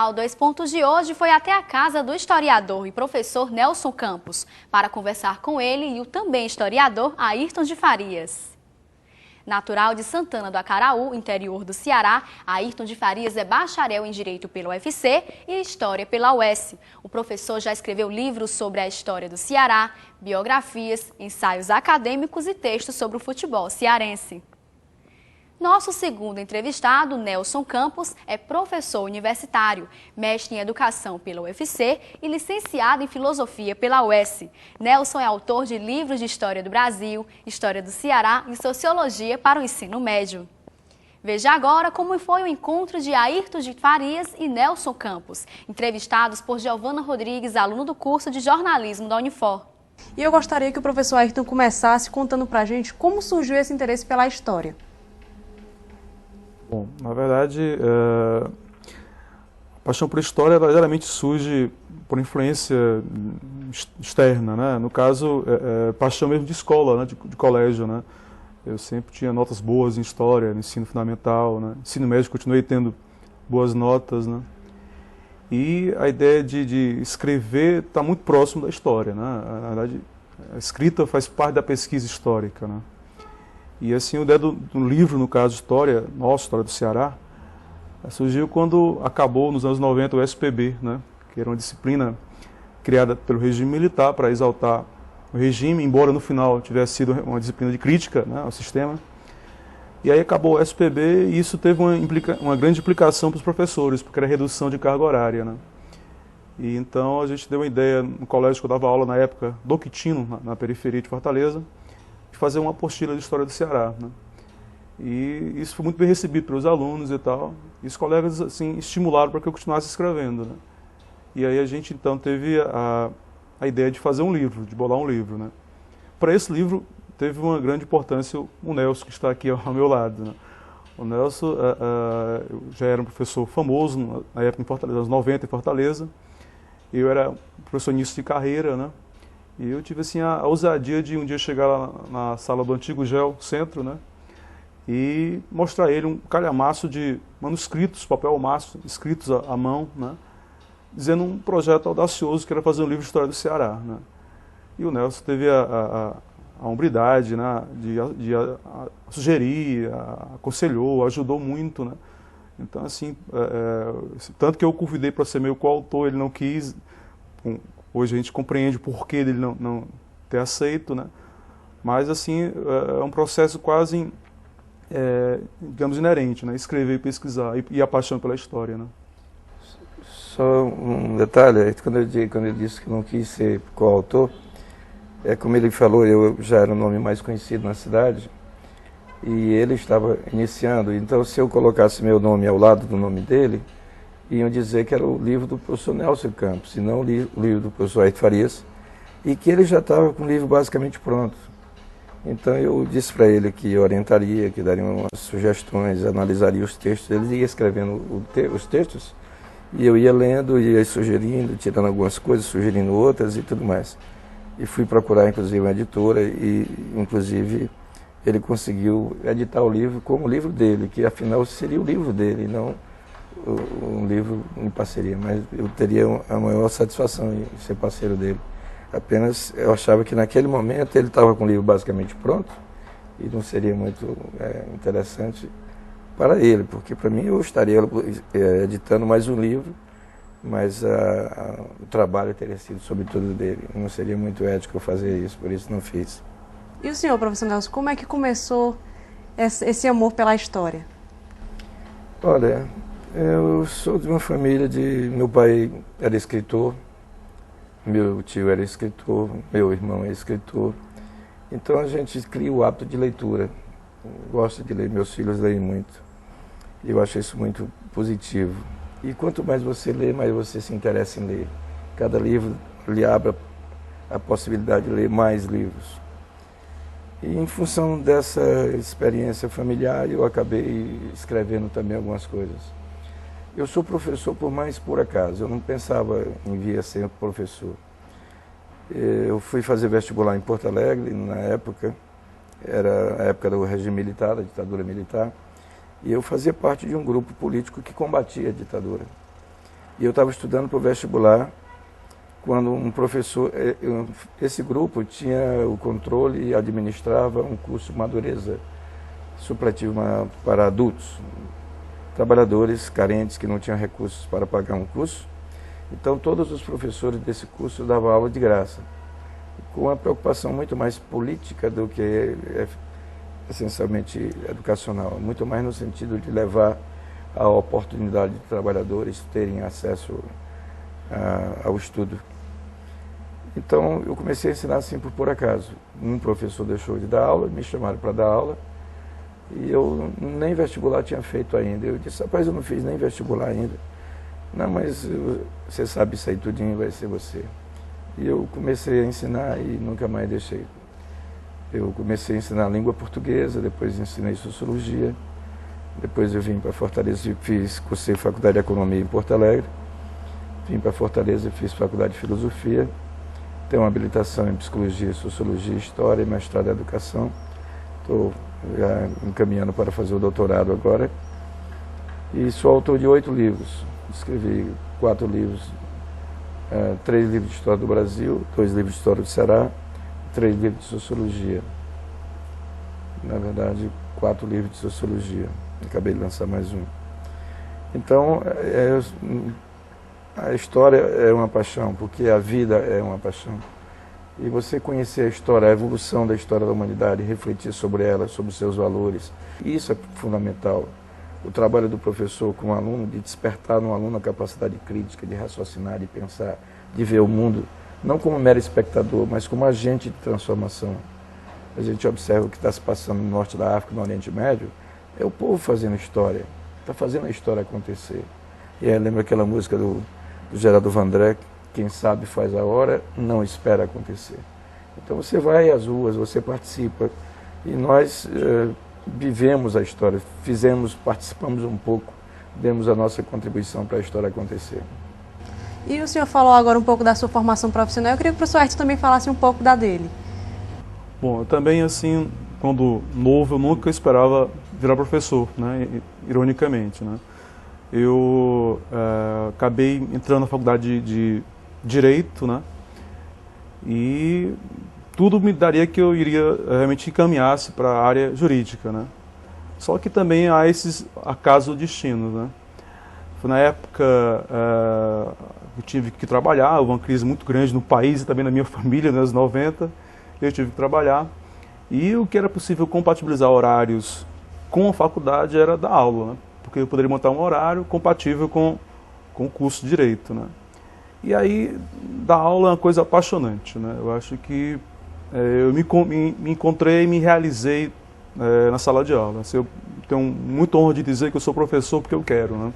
Natural 2 Pontos de hoje foi até a casa do historiador e professor Nelson Campos para conversar com ele e o também historiador Ayrton de Farias. Natural de Santana do Acaraú, interior do Ceará, Ayrton de Farias é bacharel em Direito pela UFC e História pela UES. O professor já escreveu livros sobre a história do Ceará, biografias, ensaios acadêmicos e textos sobre o futebol cearense. Nosso segundo entrevistado, Nelson Campos, é professor universitário, mestre em Educação pela UFC e licenciado em Filosofia pela UES. Nelson é autor de livros de História do Brasil, História do Ceará e Sociologia para o ensino médio. Veja agora como foi o encontro de Ayrton de Farias e Nelson Campos, entrevistados por Giovana Rodrigues, aluno do curso de jornalismo da Unifor. E eu gostaria que o professor Ayrton começasse contando para a gente como surgiu esse interesse pela história. Bom, na verdade, a paixão por história geralmente surge por influência externa, né? No caso, paixão mesmo de escola, né? de colégio, né? Eu sempre tinha notas boas em história, no ensino fundamental, né? Ensino médio continuei tendo boas notas, né? E a ideia de escrever está muito próximo da história, né? Na verdade, a escrita faz parte da pesquisa histórica, né? E assim, a ideia do livro, no caso, História do Ceará, surgiu quando acabou, nos anos 90, o SPB, né, que era uma disciplina criada pelo regime militar para exaltar o regime, embora no final tivesse sido uma disciplina de crítica, né, ao sistema. E aí acabou o SPB e isso teve uma grande implicação para os professores, porque era redução de carga horária, né. E então a gente deu uma ideia no colégio que eu dava aula na época, do Quitino, na periferia de Fortaleza, de fazer uma apostila de História do Ceará, né? E isso foi muito bem recebido pelos alunos e tal. E os colegas assim estimularam para que eu continuasse escrevendo, né? E aí a gente então teve a ideia de fazer um livro, de bolar um livro, né? Para esse livro teve uma grande importância o Nelson, que está aqui ao meu lado, né? O Nelson já era um professor famoso na época em Fortaleza, anos 90 em Fortaleza. Eu era professor início de carreira, né? E eu tive assim a ousadia de um dia chegar lá na sala do antigo GEL Centro, né, e mostrar a ele um calhamaço de manuscritos, papel ao maço, escritos à mão, né, dizendo um projeto audacioso que era fazer um livro de História do Ceará, né. E o Nelson teve a hombridade, né, de sugerir, aconselhou, ajudou muito, né. Então assim, tanto que eu o convidei para ser meu coautor, ele não quis. Hoje a gente compreende o porquê dele não ter aceito, né? Mas assim, é um processo quase, digamos, inerente, né? Escrever e pesquisar, e a paixão pela história, né? Só um detalhe, quando ele disse que não quis ser coautor, como ele falou, eu já era o nome mais conhecido na cidade, e ele estava iniciando, então se eu colocasse meu nome ao lado do nome dele, iam dizer que era o livro do professor Nelson Campos, e não o livro do professor Ayrton Farias, e que ele já estava com o livro basicamente pronto. Então eu disse para ele que orientaria, que daria umas sugestões, analisaria os textos, ele ia escrevendo os textos, e eu ia lendo, ia sugerindo, tirando algumas coisas, sugerindo outras e tudo mais. E fui procurar inclusive uma editora, e inclusive ele conseguiu editar o livro como o livro dele, que afinal seria o livro dele, não um livro em parceria, mas eu teria a maior satisfação em ser parceiro dele. Apenas eu achava que naquele momento ele estava com o livro basicamente pronto e não seria muito interessante para ele, porque para mim eu estaria editando mais um livro, mas o trabalho teria sido sobretudo dele. Não seria muito ético eu fazer isso, por isso não fiz. E o senhor, professor Nelson, como é que começou esse amor pela história? Olha, eu sou de uma família meu pai era escritor, meu tio era escritor, meu irmão é escritor. Então a gente cria o hábito de leitura. Gosto de ler, meus filhos leem muito. E eu acho isso muito positivo. E quanto mais você lê, mais você se interessa em ler. Cada livro lhe abre a possibilidade de ler mais livros. E em função dessa experiência familiar, eu acabei escrevendo também algumas coisas. Eu sou professor por acaso, eu não pensava em vir a ser professor. Eu fui fazer vestibular em Porto Alegre, na época, era a época do regime militar, da ditadura militar, e eu fazia parte de um grupo político que combatia a ditadura. E eu estava estudando para o vestibular, quando um professor, esse grupo tinha o controle e administrava um curso de madureza supletiva para adultos, trabalhadores carentes que não tinham recursos para pagar um curso. Então todos os professores desse curso davam aula de graça, com uma preocupação muito mais política do que essencialmente educacional, muito mais no sentido de levar a oportunidade de trabalhadores terem acesso ao estudo. Então eu comecei a ensinar assim por acaso. Um professor deixou de dar aula, me chamaram para dar aula, e eu nem vestibular tinha feito ainda. Eu disse, rapaz, eu não fiz nem vestibular ainda. Não, mas você sabe isso aí tudinho, vai ser você. E eu comecei a ensinar e nunca mais deixei. Eu comecei a ensinar língua portuguesa, depois ensinei sociologia, depois eu vim para Fortaleza e cursei faculdade de economia em Porto Alegre, vim para Fortaleza e fiz faculdade de filosofia, tenho uma habilitação em psicologia, sociologia, história e mestrado em educação. Estou já encaminhando para fazer o doutorado agora. E sou autor de 8 livros. Escrevi 4 livros, 3 livros de História do Brasil, 2 livros de História do Ceará, 3 livros de Sociologia. Na verdade, 4 livros de Sociologia. Acabei de lançar mais um. Então, a história é uma paixão, porque a vida é uma paixão. E você conhecer a história, a evolução da história da humanidade, refletir sobre ela, sobre os seus valores, isso é fundamental. O trabalho do professor com o aluno, de despertar no aluno a capacidade crítica, de raciocinar, de pensar, de ver o mundo, não como mero espectador, mas como agente de transformação. A gente observa o que está se passando no norte da África, no Oriente Médio, é o povo fazendo história, está fazendo a história acontecer. E aí lembra aquela música do Geraldo Vandré, quem sabe faz a hora, não espera acontecer. Então você vai às ruas, você participa, e nós vivemos a história, participamos um pouco, demos a nossa contribuição para a história acontecer. E o senhor falou agora um pouco da sua formação profissional, eu queria que o professor Ayrton também falasse um pouco da dele. Bom, eu também, assim, quando novo, eu nunca esperava virar professor, né, ironicamente, né. Eu acabei entrando na faculdade de Direito, né, e tudo me daria que eu iria realmente encaminhar-se para a área jurídica, né. Só que também há esses acasos destinos, né. Na época eu tive que trabalhar, houve uma crise muito grande no país e também na minha família, nos anos 90, eu tive que trabalhar, e o que era possível compatibilizar horários com a faculdade era dar aula, né, porque eu poderia montar um horário compatível com o curso de Direito, né. E aí, dar aula é uma coisa apaixonante, né? Eu acho que eu me encontrei e me realizei na sala de aula. Assim, eu tenho muita honra de dizer que eu sou professor porque eu quero, né?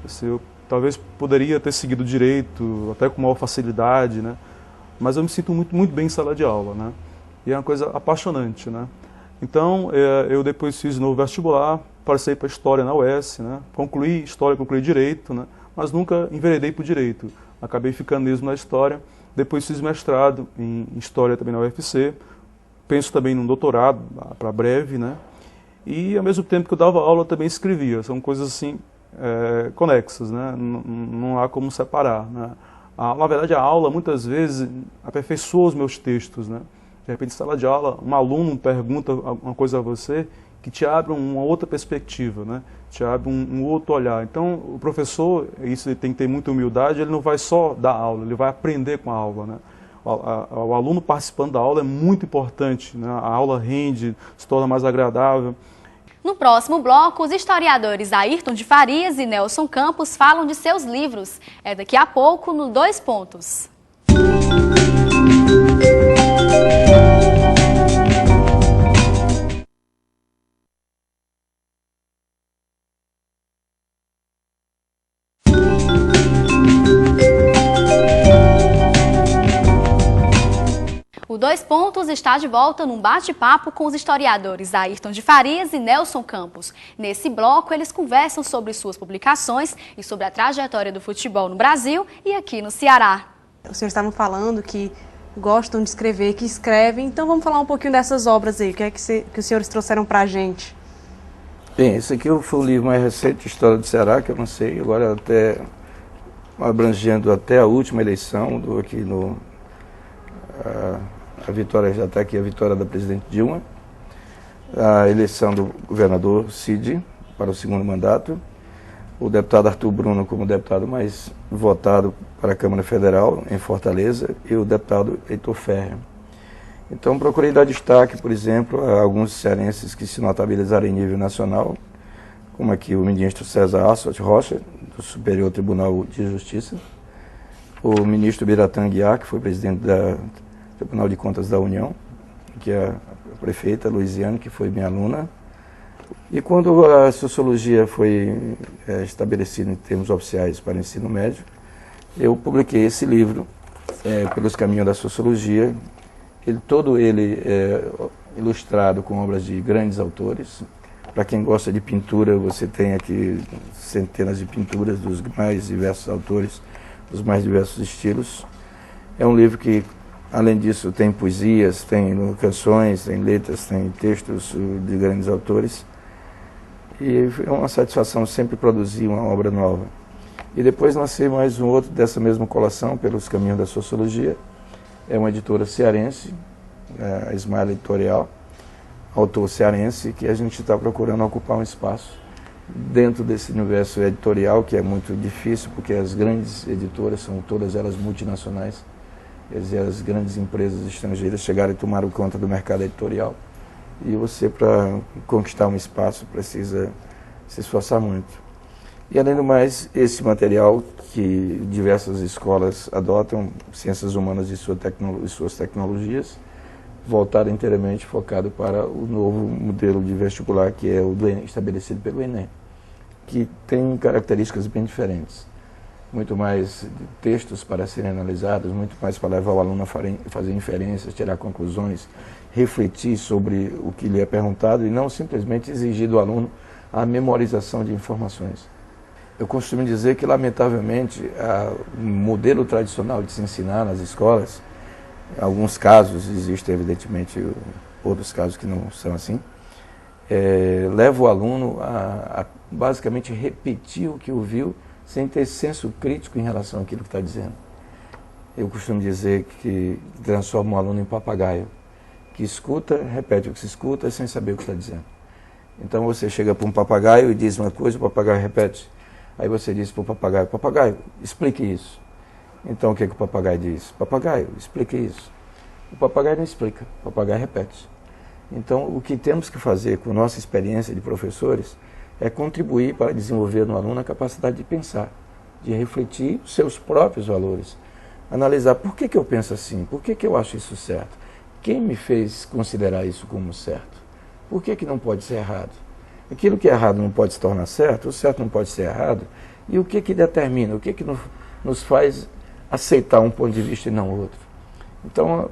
Assim, eu talvez poderia ter seguido Direito, até com maior facilidade, né? Mas eu me sinto muito, muito bem em sala de aula, né? E é uma coisa apaixonante, né? Então, eu depois fiz novo vestibular, passei para História na UES, né? Concluí História, concluí Direito, né? Mas nunca enveredei para o Direito. Acabei ficando mesmo na História, depois fiz mestrado em História também na UFC, penso também num doutorado para breve, né? E ao mesmo tempo que eu dava aula, eu também escrevia, são coisas assim conexas, né? Não há como separar, né? Na verdade, a aula muitas vezes aperfeiçoa os meus textos, né? De repente, em sala de aula, um aluno pergunta uma coisa a você que te abre uma outra perspectiva, né? Te abre um outro olhar. Então, o professor, isso ele tem que ter muita humildade, ele não vai só dar aula, ele vai aprender com a aula, né? O aluno participando da aula é muito importante, né? A aula rende, se torna mais agradável. No próximo bloco, os historiadores Ayrton de Farias e Nelson Campos falam de seus livros. É daqui a pouco no 2 Pontos. O 2 Pontos está de volta num bate-papo com os historiadores Ayrton de Farias e Nelson Campos. Nesse bloco, eles conversam sobre suas publicações e sobre a trajetória do futebol no Brasil e aqui no Ceará. Os senhores estavam falando que gostam de escrever, que escrevem, então vamos falar um pouquinho dessas obras aí, o que é que os senhores trouxeram para a gente? Bem, esse aqui foi o livro mais recente, História do Ceará, que eu não sei, agora até abrangendo até a última eleição, a vitória, já está aqui, a vitória da presidente Dilma, a eleição do governador Cid para o segundo mandato, o deputado Arthur Bruno como deputado mais votado para a Câmara Federal em Fortaleza e o deputado Heitor Ferrer. Então procurei dar destaque, por exemplo, a alguns cearenses que se notabilizaram em nível nacional, como aqui o ministro César Asfalt Rocha, do Superior Tribunal de Justiça, o ministro Biratã Guiar, que foi presidente do Tribunal de Contas da União, que é a prefeita Luiziane, que foi minha aluna. E quando a sociologia foi estabelecida em termos oficiais para o ensino médio, eu publiquei esse livro, Pelos Caminhos da Sociologia, todo ele ilustrado com obras de grandes autores. Para quem gosta de pintura, você tem aqui centenas de pinturas dos mais diversos autores, dos mais diversos estilos. É um livro que, além disso, tem poesias, tem canções, tem letras, tem textos de grandes autores. E é uma satisfação sempre produzir uma obra nova. E depois nasceu mais um outro dessa mesma colação, Pelos Caminhos da Sociologia. É uma editora cearense, a Smile Editorial, autor cearense, que a gente está procurando ocupar um espaço dentro desse universo editorial, que é muito difícil, porque as grandes editoras são todas elas multinacionais, quer dizer, as grandes empresas estrangeiras chegaram e tomaram conta do mercado editorial. E você, para conquistar um espaço, precisa se esforçar muito. E, além do mais, esse material que diversas escolas adotam, ciências humanas e suas tecnologias, voltado inteiramente focado para o novo modelo de vestibular, que é o estabelecido pelo Enem, que tem características bem diferentes. Muito mais textos para serem analisados, muito mais para levar o aluno a fazer inferências, tirar conclusões, refletir sobre o que lhe é perguntado e não simplesmente exigir do aluno a memorização de informações. Eu costumo dizer que, lamentavelmente, o modelo tradicional de se ensinar nas escolas, em alguns casos, existem evidentemente outros casos que não são assim, leva o aluno a basicamente repetir o que ouviu sem ter senso crítico em relação àquilo que está dizendo. Eu costumo dizer que transforma o aluno em papagaio, que escuta, repete o que se escuta sem saber o que está dizendo. Então você chega para um papagaio e diz uma coisa, o papagaio repete. Aí você diz para o papagaio, papagaio, explique isso. Então o que o papagaio diz? Papagaio, explique isso. O papagaio não explica, o papagaio repete. Então o que temos que fazer com a nossa experiência de professores é contribuir para desenvolver no aluno a capacidade de pensar, de refletir os seus próprios valores. Analisar por que eu penso assim, por que eu acho isso certo, quem me fez considerar isso como certo, por que não pode ser errado. Aquilo que é errado não pode se tornar certo, o certo não pode ser errado, e o que determina, o que nos faz aceitar um ponto de vista e não outro. Então,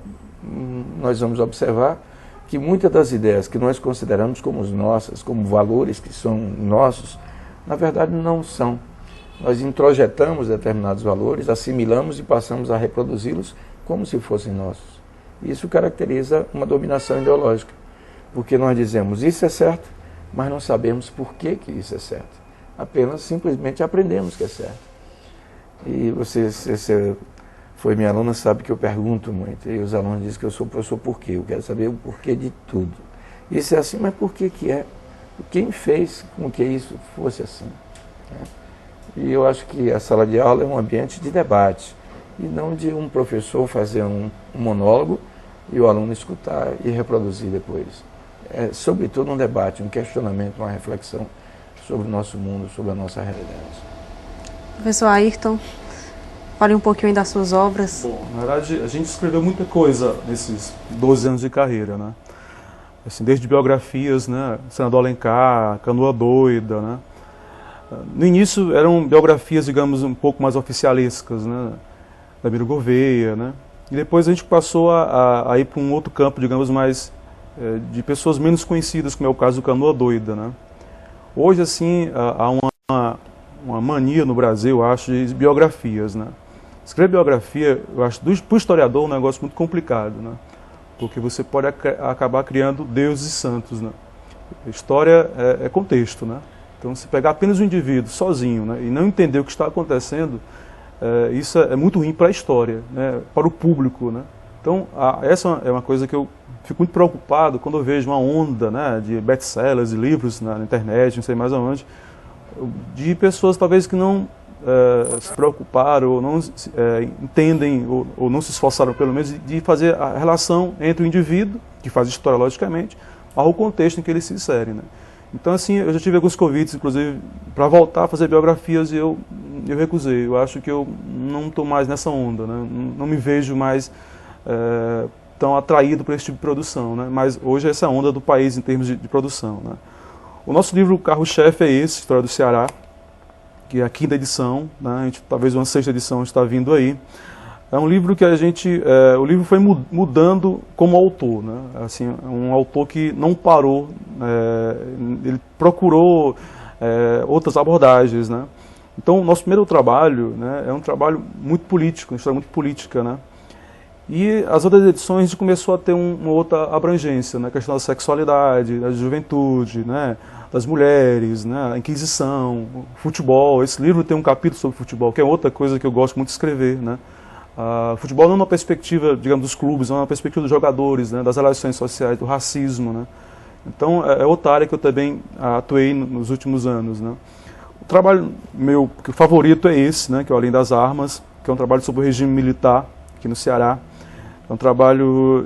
nós vamos observar que muitas das ideias que nós consideramos como nossas, como valores que são nossos, na verdade não são. Nós introjetamos determinados valores, assimilamos e passamos a reproduzi-los como se fossem nossos. Isso caracteriza uma dominação ideológica, porque nós dizemos isso é certo, mas não sabemos por que isso é certo. Apenas simplesmente aprendemos que é certo. E você foi minha aluna, sabe que eu pergunto muito. E os alunos dizem que eu sou professor por quê? Eu quero saber o porquê de tudo. Isso é assim, mas por que é? Quem fez com que isso fosse assim? E eu acho que a sala de aula é um ambiente de debate, e não de um professor fazer um monólogo e o aluno escutar e reproduzir depois. É, sobretudo, um debate, um questionamento, uma reflexão sobre o nosso mundo, sobre a nossa realidade. Professor Ayrton, fale um pouquinho das suas obras. Bom, na verdade, a gente escreveu muita coisa nesses 12 anos de carreira, né? Assim, desde biografias, né? Senador Alencar, Canoa Doida, né? No início eram biografias, digamos, um pouco mais oficialescas, né? Da Miro Gouveia, né? E depois a gente passou a ir para um outro campo, digamos, mais de pessoas menos conhecidas, como é o caso do Canoa Doida, né? Hoje, assim, há uma mania no Brasil, eu acho, de biografias, né? Escrever biografia, eu acho, para o historiador, um negócio muito complicado, né? Porque você pode acabar criando deuses e santos, né? História é contexto, né? Então, se pegar apenas um indivíduo sozinho, né, e não entender o que está acontecendo, isso é muito ruim para a história, né, para o público, né? Então, essa é uma coisa que eu fico muito preocupado quando eu vejo uma onda, né, de best-sellers e livros na internet, não sei mais aonde, de pessoas talvez que não se preocuparam, ou não entendem, ou não se esforçaram pelo menos de fazer a relação entre o indivíduo, que faz história logicamente, ao contexto em que ele se insere, né? Então, assim, eu já tive alguns convites, inclusive, para voltar a fazer biografias e eu recusei. Eu acho que eu não estou mais nessa onda, né? Não me vejo mais tão atraído por esse tipo de produção, né? Mas hoje é essa onda do país em termos de produção, né? O nosso livro carro-chefe é esse, História do Ceará, que é a 5ª edição, né? Talvez uma 6ª edição está vindo aí. É um livro que o livro foi mudando como autor, né? Assim, um autor que não parou, ele procurou outras abordagens, né? Então, o nosso primeiro trabalho, né, é um trabalho muito político, uma história muito política, né? E as outras edições a gente começou a ter uma outra abrangência, né? A questão da sexualidade, da juventude, né? Das mulheres, né? A Inquisição, futebol. Esse livro tem um capítulo sobre futebol, que é outra coisa que eu gosto muito de escrever, né? Futebol não é uma perspectiva, digamos, dos clubes, é uma perspectiva dos jogadores, né, das relações sociais, do racismo, né? Então, é outra área que eu também atuei nos últimos anos, né? O trabalho meu favorito é esse, né, que é o Além das Armas, que é um trabalho sobre o regime militar aqui no Ceará. É um trabalho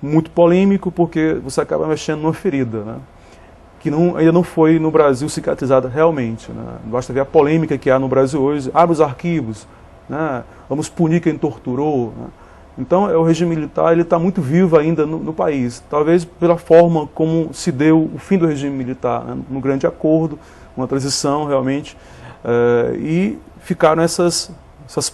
muito polêmico, porque você acaba mexendo numa ferida, né, que ainda não foi no Brasil cicatrizada realmente, né? Basta ver a polêmica que há no Brasil hoje. Abre os arquivos, né? Vamos punir quem torturou, né? Então, o regime militar ele está muito vivo ainda no país, talvez pela forma como se deu o fim do regime militar, né? No grande acordo, uma transição realmente, e ficaram essas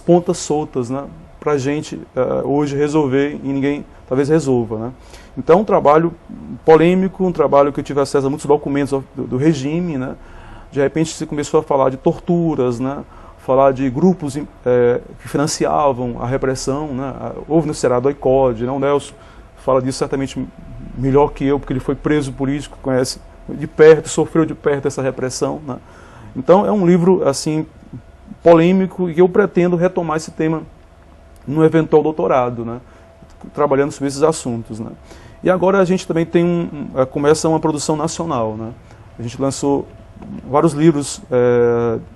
pontas soltas, né? Para a gente hoje resolver e ninguém talvez resolva, né? Então, um trabalho polêmico, um trabalho que eu tive acesso a muitos documentos do regime, né? De repente se começou a falar de torturas, né? Falar de grupos que financiavam a repressão, né? Houve no Ceará do ICOD, né? O Nelson fala disso certamente melhor que eu, porque ele foi preso político, conhece de perto, sofreu de perto essa repressão, né? Então é um livro assim polêmico e eu pretendo retomar esse tema no eventual doutorado, né? Trabalhando sobre esses assuntos, né? E agora a gente também começa uma produção nacional, né? A gente lançou vários livros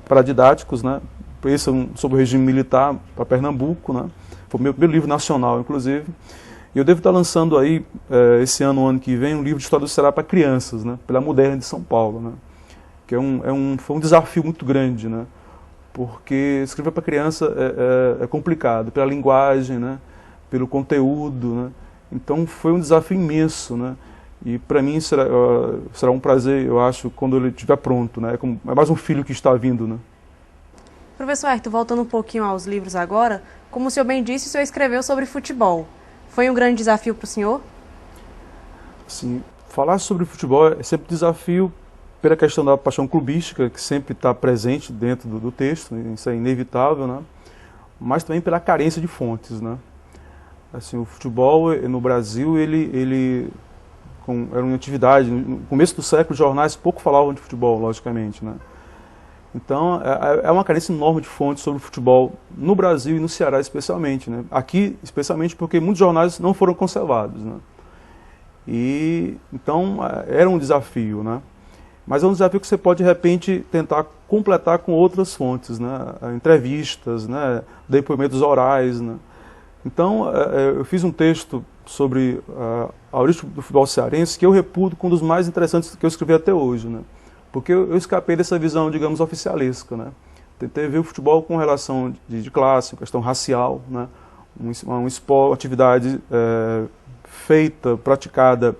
paradidáticos, né? Esse é sobre o regime militar para Pernambuco, né? Foi o meu primeiro livro nacional, inclusive. E eu devo estar lançando aí, esse ano que vem, um livro de história do Ceará para crianças, né? Pela Moderna de São Paulo, né? Que foi um desafio muito grande, né? Porque escrever para criança é complicado, pela linguagem, né? Pelo conteúdo, né? Então foi um desafio imenso, né? E para mim será um prazer, eu acho, quando ele estiver pronto, né? É mais um filho que está vindo, né? Professor Ayrton, voltando um pouquinho aos livros agora, como o senhor bem disse, o senhor escreveu sobre futebol. Foi um grande desafio para o senhor? Sim, falar sobre futebol é sempre desafio pela questão da paixão clubística, que sempre está presente dentro do texto, isso é inevitável, né? Mas também pela carência de fontes, né? Assim, o futebol no Brasil, era uma atividade, no começo do século os jornais pouco falavam de futebol, logicamente, né? Então é uma carência enorme de fontes sobre o futebol no Brasil e no Ceará especialmente, né? Aqui especialmente porque muitos jornais não foram conservados, né? E então era um desafio, né? Mas é um desafio que você pode de repente tentar completar com outras fontes, né? Entrevistas, né? Depoimentos orais, né? Então eu fiz um texto sobre a origem do futebol cearense que eu reputo como um dos mais interessantes que eu escrevi até hoje, né? Porque eu escapei dessa visão, digamos, oficialesca, né? Tentei ver o futebol com relação de classe, questão racial, né? Um esporte, uma atividade feita, praticada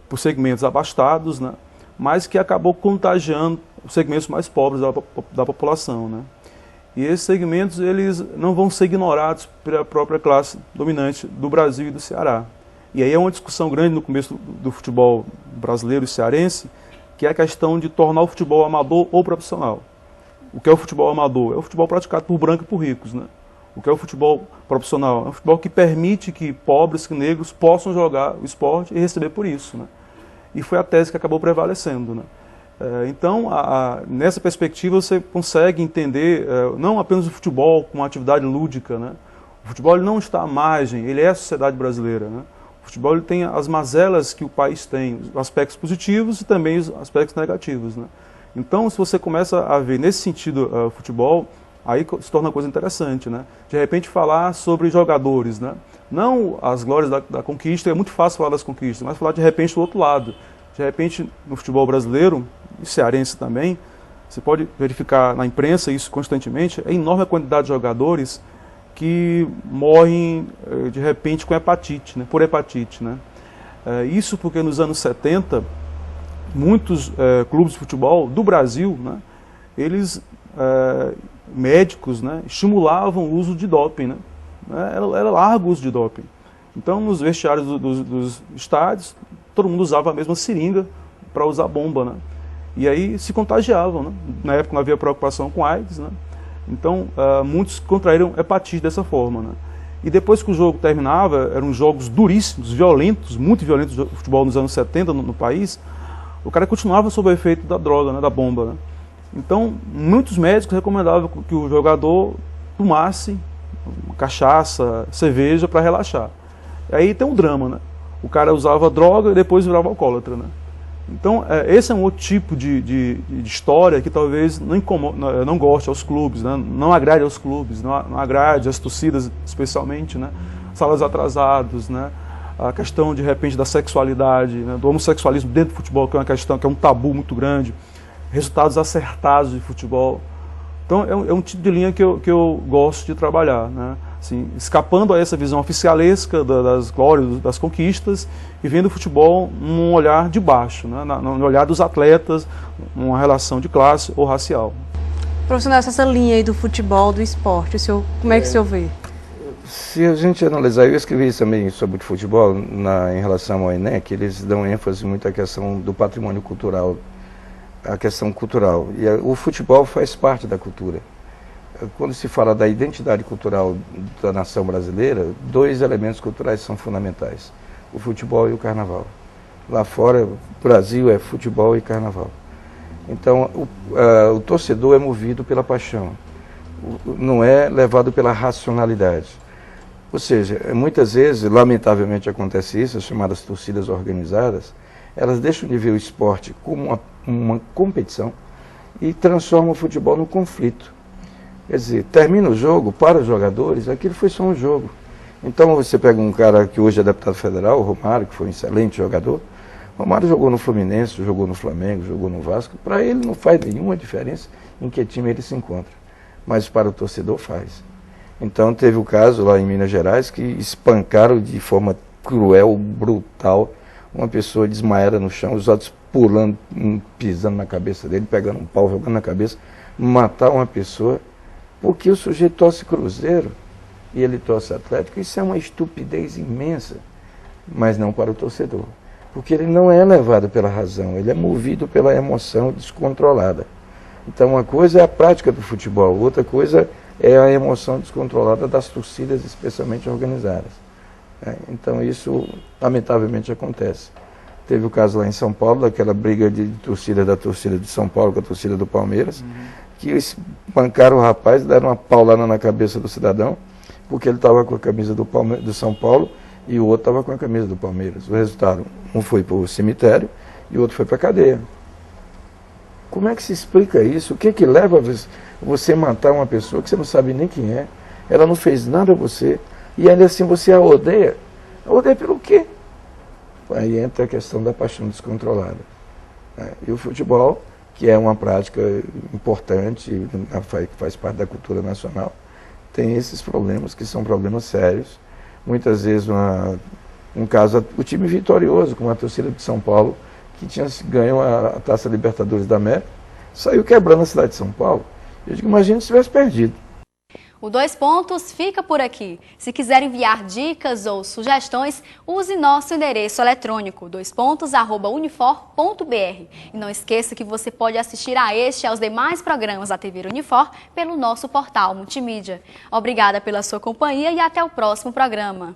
por segmentos abastados, né? Mas que acabou contagiando os segmentos mais pobres da população, né? E esses segmentos eles não vão ser ignorados pela própria classe dominante do Brasil e do Ceará. E aí é uma discussão grande no começo do futebol brasileiro e cearense, que é a questão de tornar o futebol amador ou profissional. O que é o futebol amador? É o futebol praticado por brancos e por ricos, né? O que é o futebol profissional? É um futebol que permite que pobres e negros possam jogar o esporte e receber por isso, né? E foi a tese que acabou prevalecendo, né? Então, nessa perspectiva, você consegue entender não apenas o futebol como uma atividade lúdica, né? O futebol ele não está à margem, ele é a sociedade brasileira, né? O futebol ele tem as mazelas que o país tem, os aspectos positivos e também os aspectos negativos, né? Então, se você começa a ver nesse sentido o futebol, aí se torna uma coisa interessante, né? De repente falar sobre jogadores, né? Não as glórias da conquista, é muito fácil falar das conquistas, mas falar de repente do outro lado. De repente, no futebol brasileiro, e cearense também, você pode verificar na imprensa isso constantemente, a enorme quantidade de jogadores que morrem de repente com hepatite, né? Por hepatite, né? Isso porque nos anos 70, muitos clubes de futebol do Brasil, né? Eles, médicos, né? Estimulavam o uso de doping, né? Era largo o uso de doping. Então, nos vestiários dos estádios, todo mundo usava a mesma seringa para usar bomba, né? E aí se contagiavam, né? Na época não havia preocupação com AIDS, né? Então, muitos contraíram hepatite dessa forma, né? E depois que o jogo terminava, eram jogos duríssimos, violentos, muito violentos do futebol nos anos 70 no país, o cara continuava sob o efeito da droga, né? Da bomba, né? Então, muitos médicos recomendavam que o jogador tomasse cachaça, cerveja para relaxar. E aí tem um drama, né? O cara usava droga e depois virava alcoólatra, né? Então, esse é um outro tipo de história que talvez não goste aos clubes, né? Não agrade aos clubes, não agrade às torcidas especialmente, né? Salários atrasados, né? A questão, de repente, da sexualidade, né? Do homossexualismo dentro do futebol, que é uma questão, que é um tabu muito grande, resultados acertados de futebol. Então, é um tipo de linha que eu gosto de trabalhar, né? Assim, escapando a essa visão oficialesca das glórias, das conquistas, e vendo o futebol num olhar de baixo, né? No olhar dos atletas, numa relação de classe ou racial. Professor Nelson, essa linha aí do futebol, do esporte, como é que o senhor vê? Se a gente analisar, eu escrevi também sobre o futebol em relação ao Enem, que eles dão ênfase muito à questão do patrimônio cultural, a questão cultural. E o futebol faz parte da cultura. Quando se fala da identidade cultural da nação brasileira, dois elementos culturais são fundamentais: o futebol e o carnaval. Lá fora, o Brasil é futebol e carnaval. Então, o torcedor é movido pela paixão, não é levado pela racionalidade. Ou seja, muitas vezes, lamentavelmente acontece isso, as chamadas torcidas organizadas, elas deixam de ver o esporte como uma competição e transformam o futebol num conflito. Quer dizer, termina o jogo, para os jogadores, aquilo foi só um jogo. Então você pega um cara que hoje é deputado federal, o Romário, que foi um excelente jogador. O Romário jogou no Fluminense, jogou no Flamengo, jogou no Vasco. Para ele não faz nenhuma diferença em que time ele se encontra. Mas para o torcedor faz. Então teve o caso lá em Minas Gerais que espancaram de forma cruel, brutal, uma pessoa desmaiada no chão, os outros pulando, pisando na cabeça dele, pegando um pau, jogando na cabeça, matar uma pessoa. Porque o sujeito torce Cruzeiro e ele torce Atlético, isso é uma estupidez imensa, mas não para o torcedor. Porque ele não é levado pela razão, ele é movido pela emoção descontrolada. Então uma coisa é a prática do futebol, outra coisa é a emoção descontrolada das torcidas, especialmente organizadas. Então isso lamentavelmente acontece. Teve o caso lá em São Paulo, daquela briga da torcida de São Paulo com a torcida do Palmeiras, que espancaram o rapaz, deram uma paulada na cabeça do cidadão, porque ele estava com a camisa do São Paulo e o outro estava com a camisa do Palmeiras. O resultado, um foi para o cemitério e o outro foi para a cadeia. Como é que se explica isso? O que leva você matar uma pessoa que você não sabe nem quem é? Ela não fez nada a você e ainda assim você a odeia? Odeia pelo quê? Aí entra a questão da paixão descontrolada. E o futebol, que é uma prática importante, que faz parte da cultura nacional, tem esses problemas, que são problemas sérios. Muitas vezes, um caso, o time vitorioso, como a torcida de São Paulo, que tinha ganho a Taça Libertadores da América, saiu quebrando a cidade de São Paulo. Eu digo, imagina se tivesse perdido. O 2 Pontos fica por aqui. Se quiser enviar dicas ou sugestões, use nosso endereço eletrônico 2pontos@unifor.br. E não esqueça que você pode assistir a este e aos demais programas da TV Unifor pelo nosso portal multimídia. Obrigada pela sua companhia e até o próximo programa.